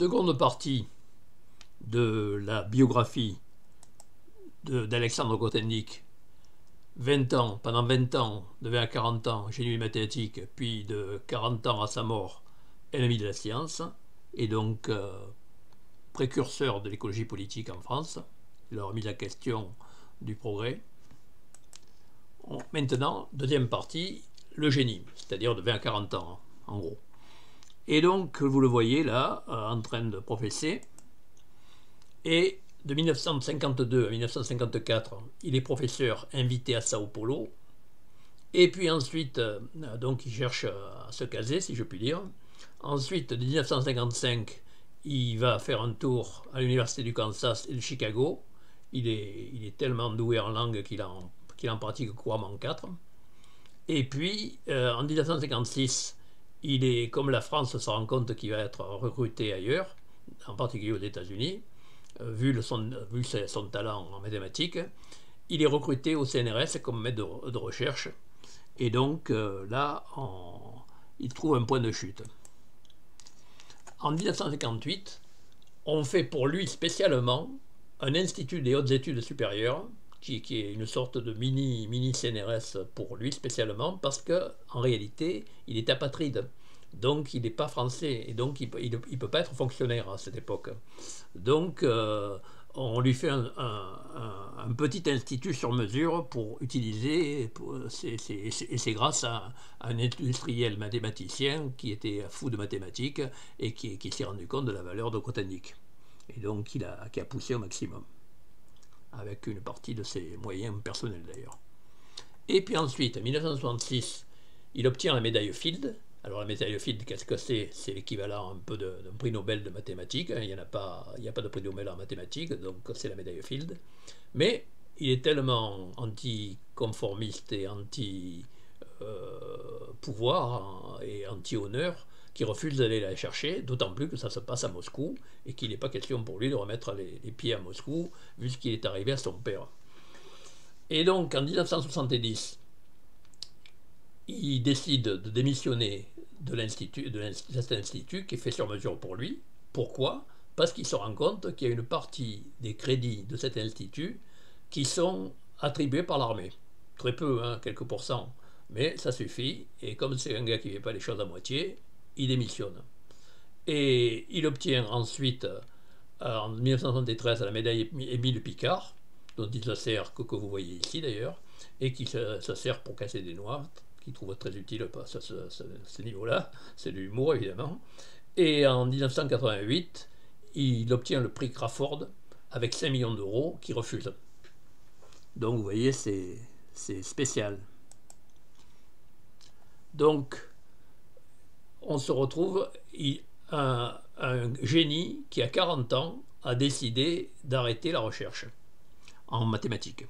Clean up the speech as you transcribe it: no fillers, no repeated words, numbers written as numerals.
Seconde partie de la biographie d'Alexandre Grothendieck. 20 ans, pendant 20 ans, de 20 à 40 ans, génie mathématique, puis de 40 ans à sa mort, ennemi de la science, et donc précurseur de l'écologie politique en France, la remise en question du progrès. Maintenant, deuxième partie, le génie, c'est-à-dire de 20 à 40 ans, en gros. Et donc, vous le voyez là, en train de professer. Et de 1952 à 1954, il est professeur invité à Sao Paulo. Et puis ensuite, donc il cherche à se caser, si je puis dire. Ensuite, de 1955, il va faire un tour à l'université du Kansas et de Chicago. Il est tellement doué en langue qu'il en pratique couramment 4. Et puis, en 1956, il est, comme la France se rend compte qu'il va être recruté ailleurs, en particulier aux États-Unis, vu son talent en mathématiques, il est recruté au CNRS comme maître de recherche. Et donc là, il trouve un point de chute. En 1958, on fait pour lui spécialement un institut des hautes études supérieures, qui est une sorte de mini CNRS pour lui spécialement, parce qu'en réalité, il est apatride. Donc il n'est pas français, et donc il ne peut pas être fonctionnaire à cette époque. Donc on lui fait un petit institut sur mesure pour utiliser, et c'est grâce à un industriel mathématicien qui était fou de mathématiques et qui s'est rendu compte de la valeur de Grothendieck. Et donc qui a poussé au maximum, avec une partie de ses moyens personnels d'ailleurs. Et puis ensuite, en 1966, il obtient la médaille Fields. Alors la médaille Fields, qu'est-ce que c'est? C'est l'équivalent un peu d'un prix Nobel de mathématiques. Il n'y a pas de prix Nobel en mathématiques, donc c'est la médaille Fields. Mais il est tellement anticonformiste et anti-pouvoir et anti-honneur qu'il refuse d'aller la chercher, d'autant plus que ça se passe à Moscou et qu'il n'est pas question pour lui de remettre les pieds à Moscou, vu ce qui est arrivé à son père. Et donc en 1970, il décide de démissionner de cet institut qui est fait sur mesure pour lui. Pourquoi? Parce qu'il se rend compte qu'il y a une partie des crédits de cet institut qui sont attribués par l'armée. Très peu, hein, quelques pourcents, mais ça suffit. Et comme c'est un gars qui ne fait pas les choses à moitié, il démissionne. Et il obtient ensuite, en 1973, la médaille Émile Picard, dont il se sert, que vous voyez ici d'ailleurs, et qui se sert pour casser des noix, qu'il trouve très utile à ce niveau-là, c'est de l'humour évidemment. Et en 1988, il obtient le prix Crawford avec 5 millions d'euros qu'il refuse. Donc vous voyez, c'est spécial. Donc, on se retrouve un génie qui, à 40 ans, a décidé d'arrêter la recherche en mathématiques.